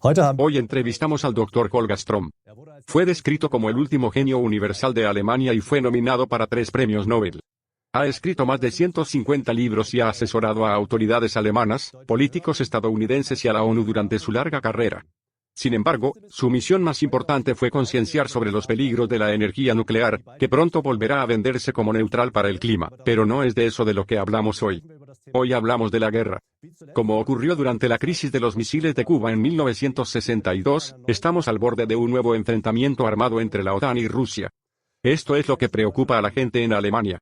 Hoy entrevistamos al Dr. Holger Strom. Fue descrito como el último genio universal de Alemania y fue nominado para 3 premios Nobel. Ha escrito más de 150 libros y ha asesorado a autoridades alemanas, políticos estadounidenses y a la ONU durante su larga carrera. Sin embargo, su misión más importante fue concienciar sobre los peligros de la energía nuclear, que pronto volverá a venderse como neutral para el clima, pero no es de eso de lo que hablamos hoy. Hoy hablamos de la guerra. Como ocurrió durante la crisis de los misiles de Cuba en 1962, estamos al borde de un nuevo enfrentamiento armado entre la OTAN y Rusia. Esto es lo que preocupa a la gente en Alemania.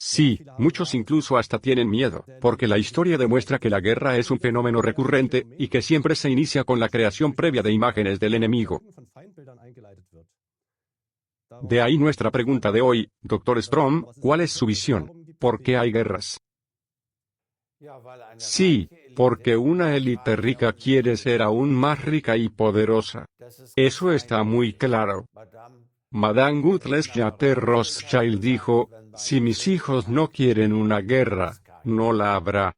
Sí, muchos incluso hasta tienen miedo, porque la historia demuestra que la guerra es un fenómeno recurrente, y que siempre se inicia con la creación previa de imágenes del enemigo. De ahí nuestra pregunta de hoy, Dr. Strom, ¿cuál es su visión? ¿Por qué hay guerras? Sí, porque una élite rica quiere ser aún más rica y poderosa. Eso está muy claro. Madame Gutschlatter Rothschild dijo, si mis hijos no quieren una guerra, no la habrá.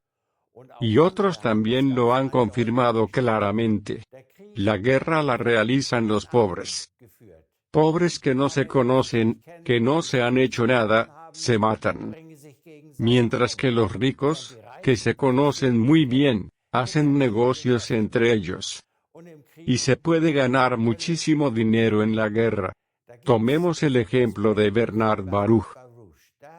Y otros también lo han confirmado claramente. La guerra la realizan los pobres. Pobres que no se conocen, que no se han hecho nada, se matan. Mientras que los ricos, que se conocen muy bien, hacen negocios entre ellos. Y se puede ganar muchísimo dinero en la guerra. Tomemos el ejemplo de Bernard Baruch.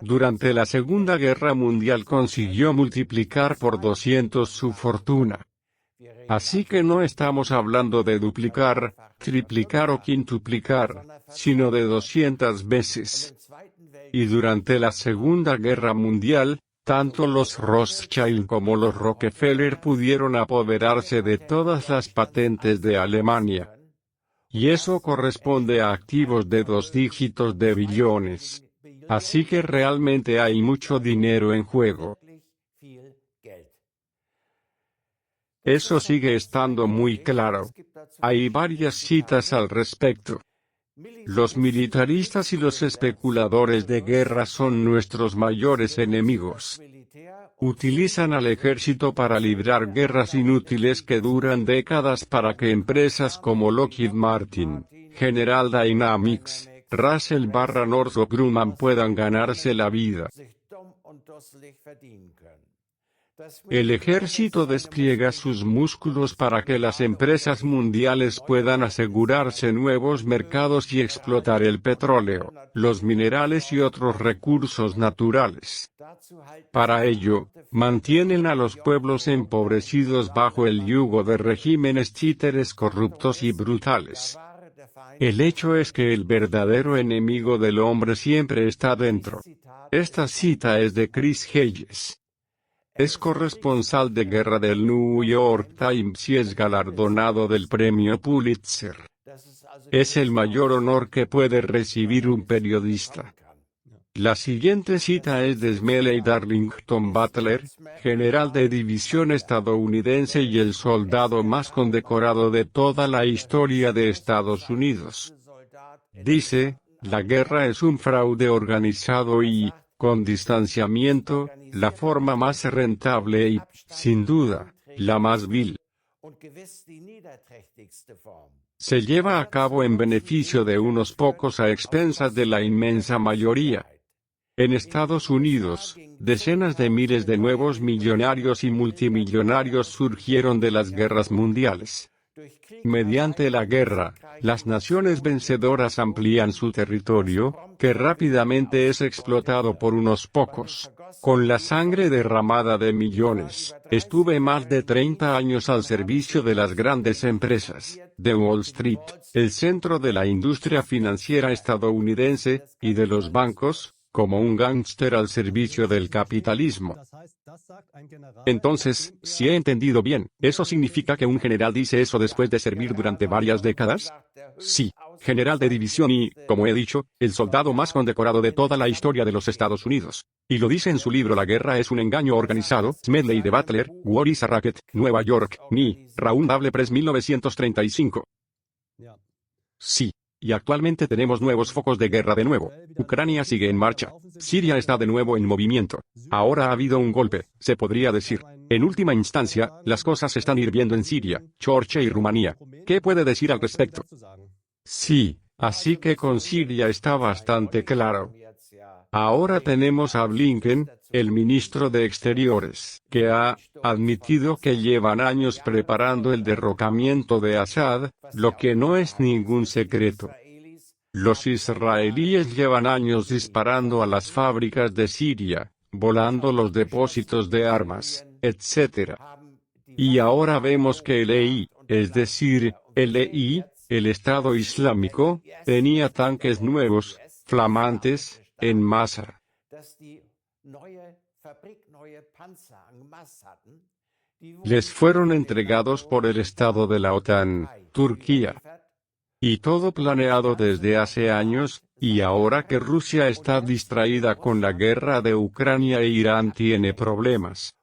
Durante la Segunda Guerra Mundial consiguió multiplicar por 200 su fortuna. Así que no estamos hablando de duplicar, triplicar o quintuplicar, sino de 200 veces. Y durante la Segunda Guerra Mundial, tanto los Rothschild como los Rockefeller pudieron apoderarse de todas las patentes de Alemania. Y eso corresponde a activos de 2 dígitos de billones. Así que realmente hay mucho dinero en juego. Eso sigue estando muy claro. Hay varias citas al respecto. Los militaristas y los especuladores de guerra son nuestros mayores enemigos. Utilizan al ejército para librar guerras inútiles que duran décadas para que empresas como Lockheed Martin, General Dynamics, Russell-Northrop Grumman puedan ganarse la vida. El ejército despliega sus músculos para que las empresas mundiales puedan asegurarse nuevos mercados y explotar el petróleo, los minerales y otros recursos naturales. Para ello, mantienen a los pueblos empobrecidos bajo el yugo de regímenes títeres corruptos y brutales. El hecho es que el verdadero enemigo del hombre siempre está dentro. Esta cita es de Chris Hayes. Es corresponsal de guerra del New York Times y es galardonado del premio Pulitzer. Es el mayor honor que puede recibir un periodista. La siguiente cita es de Smedley Darlington Butler, general de división estadounidense y el soldado más condecorado de toda la historia de Estados Unidos. Dice, la guerra es un fraude organizado y, con distanciamiento, la forma más rentable y, sin duda, la más vil. Se lleva a cabo en beneficio de unos pocos a expensas de la inmensa mayoría. En Estados Unidos, decenas de miles de nuevos millonarios y multimillonarios surgieron de las guerras mundiales. Mediante la guerra, las naciones vencedoras amplían su territorio, que rápidamente es explotado por unos pocos. Con la sangre derramada de millones, estuve más de 30 años al servicio de las grandes empresas, de Wall Street, el centro de la industria financiera estadounidense, y de los bancos, como un gángster al servicio del capitalismo. Entonces, si he entendido bien, ¿eso significa que un general dice eso después de servir durante varias décadas? Sí, general de división y, como he dicho, el soldado más condecorado de toda la historia de los Estados Unidos. Y lo dice en su libro La guerra es un engaño organizado, Smedley de Butler, War is a Racket, Nueva York, Ni, Roundtable Press 1935. Sí. Y actualmente tenemos nuevos focos de guerra de nuevo. Ucrania sigue en marcha. Siria está de nuevo en movimiento. Ahora ha habido un golpe, se podría decir. En última instancia, las cosas se están hirviendo en Siria, Georgia y Rumanía. ¿Qué puede decir al respecto? Sí, así que con Siria está bastante claro. Ahora tenemos a Blinken, el ministro de Exteriores, que ha admitido que llevan años preparando el derrocamiento de Assad, lo que no es ningún secreto. Los israelíes llevan años disparando a las fábricas de Siria, volando los depósitos de armas, etc. Y ahora vemos que el EI, es decir, el EI, el Estado Islámico, tenía tanques nuevos, flamantes, en masa. Les fueron entregados por el Estado de la OTAN, Turquía. Y todo planeado desde hace años, y ahora que Rusia está distraída con la guerra de Ucrania e Irán tiene problemas.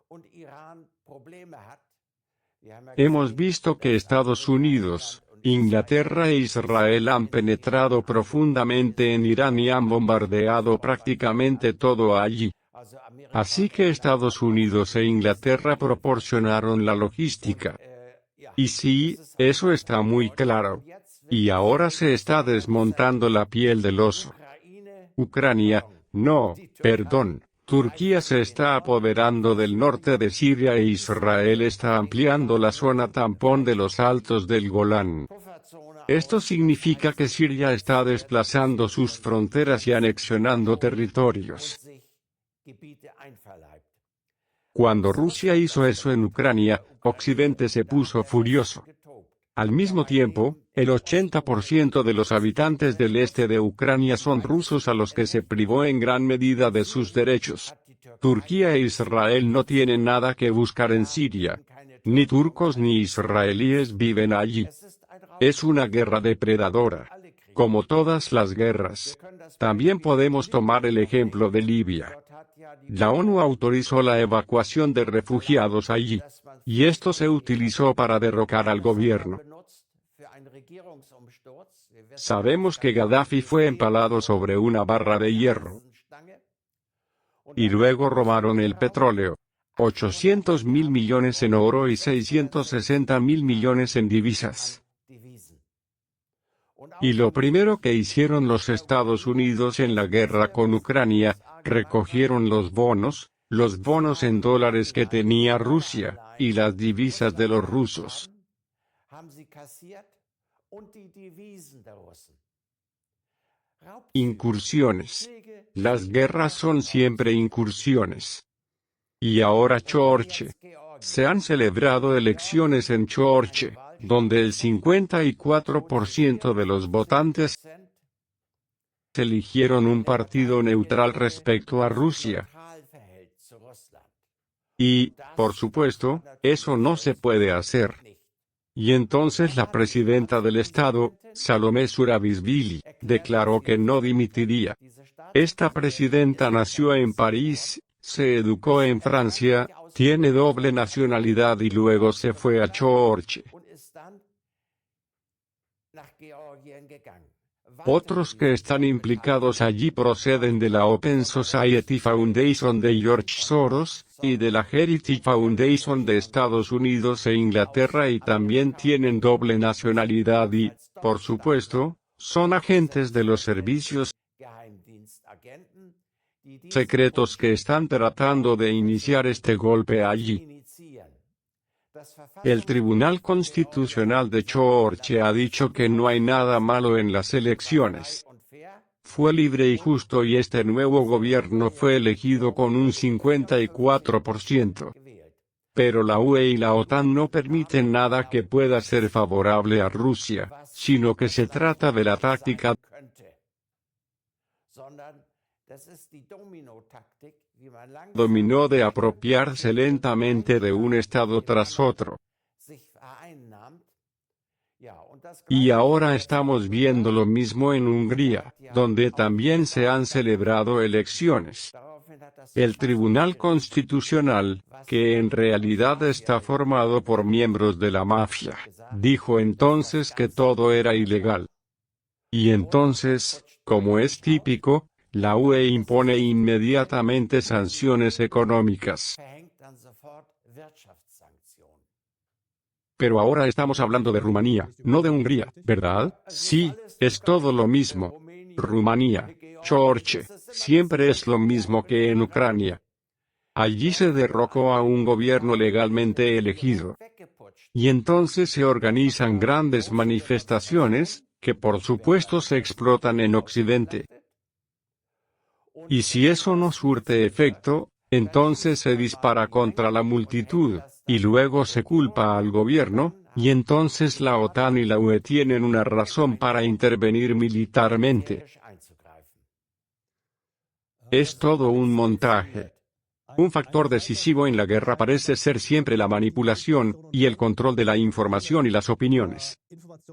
Hemos visto que Estados Unidos, Inglaterra e Israel han penetrado profundamente en Irán y han bombardeado prácticamente todo allí. Así que Estados Unidos e Inglaterra proporcionaron la logística. Y sí, eso está muy claro. Y ahora se está desmontando la piel del oso. Ucrania, no, perdón. Turquía se está apoderando del norte de Siria e Israel está ampliando la zona tampón de los altos del Golán. Esto significa que Siria está desplazando sus fronteras y anexionando territorios. Cuando Rusia hizo eso en Ucrania, Occidente se puso furioso. Al mismo tiempo, el 80% de los habitantes del este de Ucrania son rusos a los que se privó en gran medida de sus derechos. Turquía e Israel no tienen nada que buscar en Siria. Ni turcos ni israelíes viven allí. Es una guerra depredadora. Como todas las guerras. También podemos tomar el ejemplo de Libia. La ONU autorizó la evacuación de refugiados allí. Y esto se utilizó para derrocar al gobierno. Sabemos que Gaddafi fue empalado sobre una barra de hierro. Y luego robaron el petróleo. 800.000 millones en oro y 660.000 millones en divisas. Y lo primero que hicieron los Estados Unidos en la guerra con Ucrania, recogieron los bonos en dólares que tenía Rusia, y las divisas de los rusos. Incursiones. Las guerras son siempre incursiones. Y ahora Georgia. Se han celebrado elecciones en Georgia, donde el 54% de los votantes eligieron un partido neutral respecto a Rusia. Y, por supuesto, eso no se puede hacer. Y entonces la presidenta del Estado, Salomé Zurabishvili, declaró que no dimitiría. Esta presidenta nació en París, se educó en Francia, tiene doble nacionalidad y luego se fue a Georgia. Otros que están implicados allí proceden de la Open Society Foundation de George Soros, y de la Heritage Foundation de Estados Unidos e Inglaterra y también tienen doble nacionalidad y, por supuesto, son agentes de los servicios secretos que están tratando de iniciar este golpe allí. El Tribunal Constitucional de Georgia ha dicho que no hay nada malo en las elecciones. Fue libre y justo y este nuevo gobierno fue elegido con un 54%. Pero la UE y la OTAN no permiten nada que pueda ser favorable a Rusia, sino que se trata de la táctica dominó de apropiarse lentamente de un estado tras otro. Y ahora estamos viendo lo mismo en Hungría, donde también se han celebrado elecciones. El Tribunal Constitucional, que en realidad está formado por miembros de la mafia, dijo entonces que todo era ilegal. Y entonces, como es típico, la UE impone inmediatamente sanciones económicas. Pero ahora estamos hablando de Rumanía, no de Hungría, ¿verdad? Sí, es todo lo mismo. Rumanía, George, siempre es lo mismo que en Ucrania. Allí se derrocó a un gobierno legalmente elegido. Y entonces se organizan grandes manifestaciones, que por supuesto se explotan en Occidente. Y si eso no surte efecto, entonces se dispara contra la multitud, y luego se culpa al gobierno, y entonces la OTAN y la UE tienen una razón para intervenir militarmente. Es todo un montaje. Un factor decisivo en la guerra parece ser siempre la manipulación, y el control de la información y las opiniones.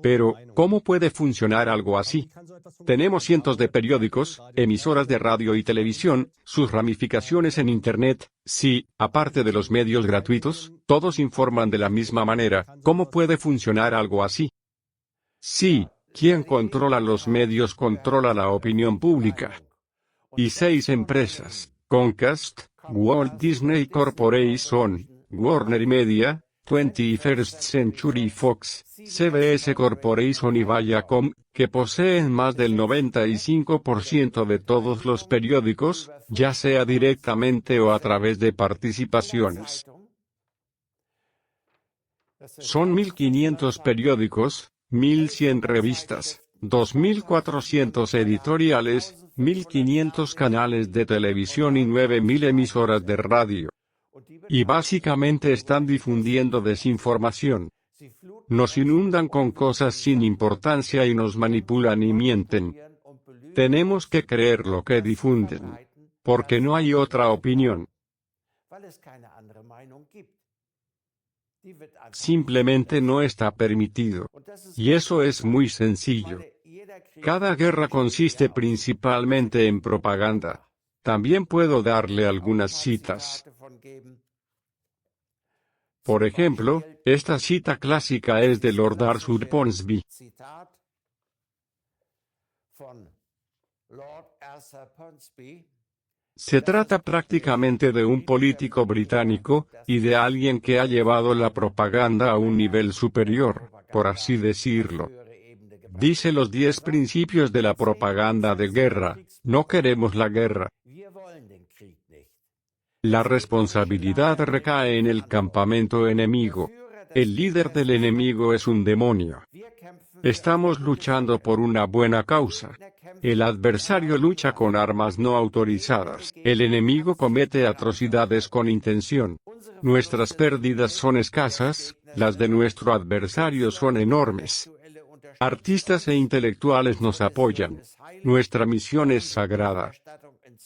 Pero, ¿cómo puede funcionar algo así? Tenemos cientos de periódicos, emisoras de radio y televisión, sus ramificaciones en Internet. Si, aparte de los medios gratuitos, todos informan de la misma manera, ¿cómo puede funcionar algo así? Sí, quien controla los medios controla la opinión pública. Y 6 empresas, Comcast, Walt Disney Corporation, Warner Media, 21st Century Fox, CBS Corporation y Viacom, que poseen más del 95% de todos los periódicos, ya sea directamente o a través de participaciones. Son 1.500 periódicos, 1.100 revistas, 2.400 editoriales, 1.500 canales de televisión y 9.000 emisoras de radio. Y básicamente están difundiendo desinformación. Nos inundan con cosas sin importancia y nos manipulan y mienten. Tenemos que creer lo que difunden, porque no hay otra opinión. Simplemente no está permitido. Y eso es muy sencillo. Cada guerra consiste principalmente en propaganda. También puedo darle algunas citas. Por ejemplo, esta cita clásica es de Lord Arthur Ponsonby. Se trata prácticamente de un político británico, y de alguien que ha llevado la propaganda a un nivel superior, por así decirlo. Dice los 10 principios de la propaganda de guerra: no queremos la guerra. La responsabilidad recae en el campamento enemigo. El líder del enemigo es un demonio. Estamos luchando por una buena causa. El adversario lucha con armas no autorizadas. El enemigo comete atrocidades con intención. Nuestras pérdidas son escasas, las de nuestro adversario son enormes. Artistas e intelectuales nos apoyan. Nuestra misión es sagrada.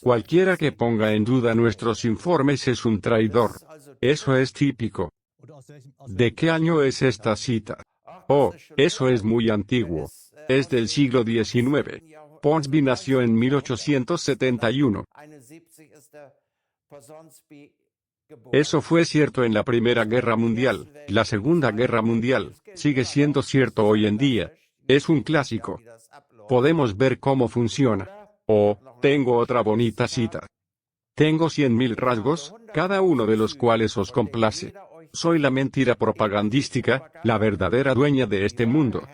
Cualquiera que ponga en duda nuestros informes es un traidor. Eso es típico. ¿De qué año es esta cita? Oh, eso es muy antiguo. Es del siglo XIX. Ponsonby nació en 1871. Eso fue cierto en la Primera Guerra Mundial. La Segunda Guerra Mundial sigue siendo cierto hoy en día. Es un clásico. Podemos ver cómo funciona. Oh, tengo otra bonita cita. Tengo 100.000 rasgos, cada uno de los cuales os complace. Soy la mentira propagandística, la verdadera dueña de este mundo.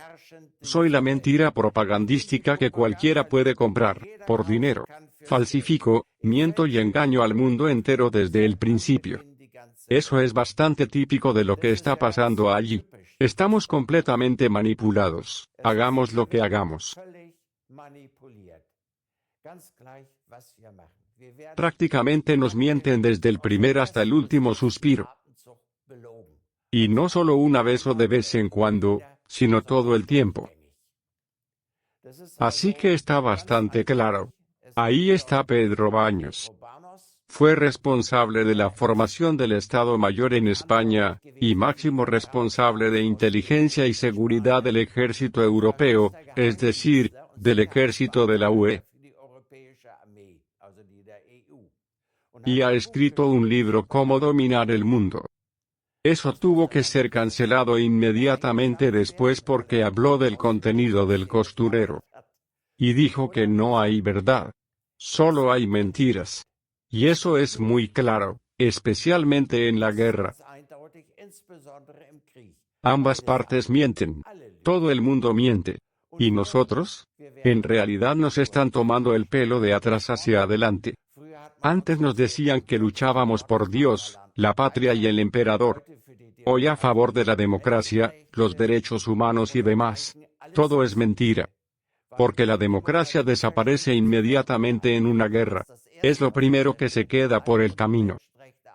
Soy la mentira propagandística que cualquiera puede comprar, por dinero. Falsifico, miento y engaño al mundo entero desde el principio. Eso es bastante típico de lo que está pasando allí. Estamos completamente manipulados, hagamos lo que hagamos. Prácticamente nos mienten desde el primer hasta el último suspiro. Y no solo una vez o de vez en cuando, sino todo el tiempo. Así que está bastante claro. Ahí está Pedro Baños. Fue responsable de la formación del Estado Mayor en España, y máximo responsable de inteligencia y seguridad del ejército europeo, es decir, del ejército de la UE. Y ha escrito un libro Cómo dominar el mundo. Eso tuvo que ser cancelado inmediatamente después porque habló del contenido del costurero. y dijo que no hay verdad. Solo hay mentiras. Y eso es muy claro, especialmente en la guerra. Ambas partes mienten. Todo el mundo miente. ¿Y nosotros? En realidad nos están tomando el pelo de atrás hacia adelante. Antes nos decían que luchábamos por Dios, la patria y el emperador. Hoy a favor de la democracia, los derechos humanos y demás. Todo es mentira. Porque la democracia desaparece inmediatamente en una guerra. Es lo primero que se queda por el camino.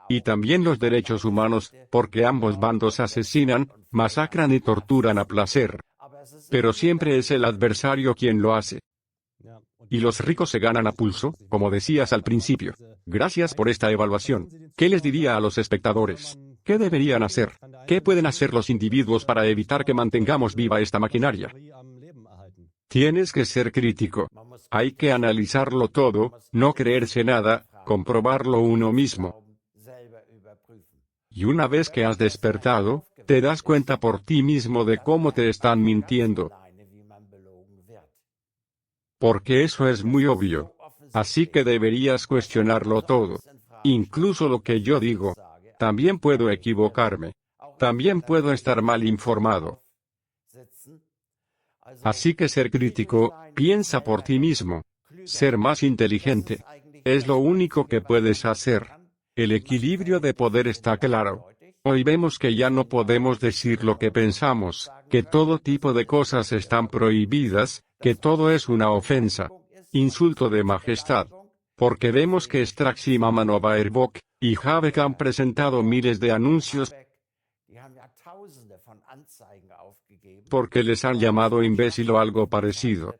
Y también los derechos humanos, porque ambos bandos asesinan, masacran y torturan a placer. Pero siempre es el adversario quien lo hace. Y los ricos se ganan a pulso, como decías al principio. Gracias por esta evaluación. ¿Qué les diría a los espectadores? ¿Qué deberían hacer? ¿Qué pueden hacer los individuos para evitar que mantengamos viva esta maquinaria? Tienes que ser crítico. Hay que analizarlo todo, no creerse nada, comprobarlo uno mismo. Y una vez que has despertado, te das cuenta por ti mismo de cómo te están mintiendo. Porque eso es muy obvio. Así que deberías cuestionarlo todo. Incluso lo que yo digo. También puedo equivocarme. También puedo estar mal informado. Así que ser crítico, piensa por ti mismo. Ser más inteligente. Es lo único que puedes hacer. El equilibrio de poder está claro. Hoy vemos que ya no podemos decir lo que pensamos, que todo tipo de cosas están prohibidas, que todo es una ofensa. Insulto de majestad. Porque vemos que Strax y Mamanov Airbock y Habeck han presentado miles de anuncios porque les han llamado imbécil o algo parecido.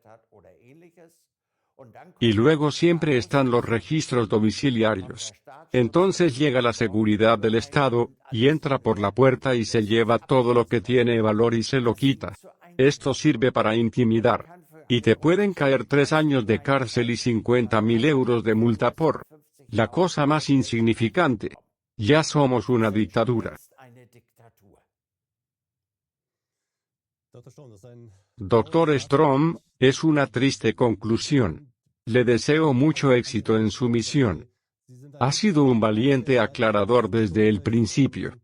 Y luego siempre están los registros domiciliarios. Entonces llega la seguridad del Estado, y entra por la puerta y se lleva todo lo que tiene valor y se lo quita. Esto sirve para intimidar. Y te pueden caer 3 años de cárcel y 50.000 euros de multa por la cosa más insignificante. Ya somos una dictadura. Dr. Strom, es una triste conclusión. Le deseo mucho éxito en su misión. Ha sido un valiente aclarador desde el principio.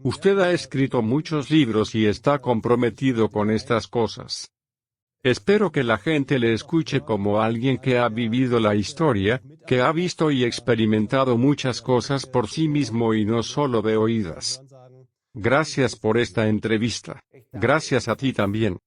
Usted ha escrito muchos libros y está comprometido con estas cosas. Espero que la gente le escuche como alguien que ha vivido la historia, que ha visto y experimentado muchas cosas por sí mismo y no solo de oídas. Gracias por esta entrevista. Gracias a ti también.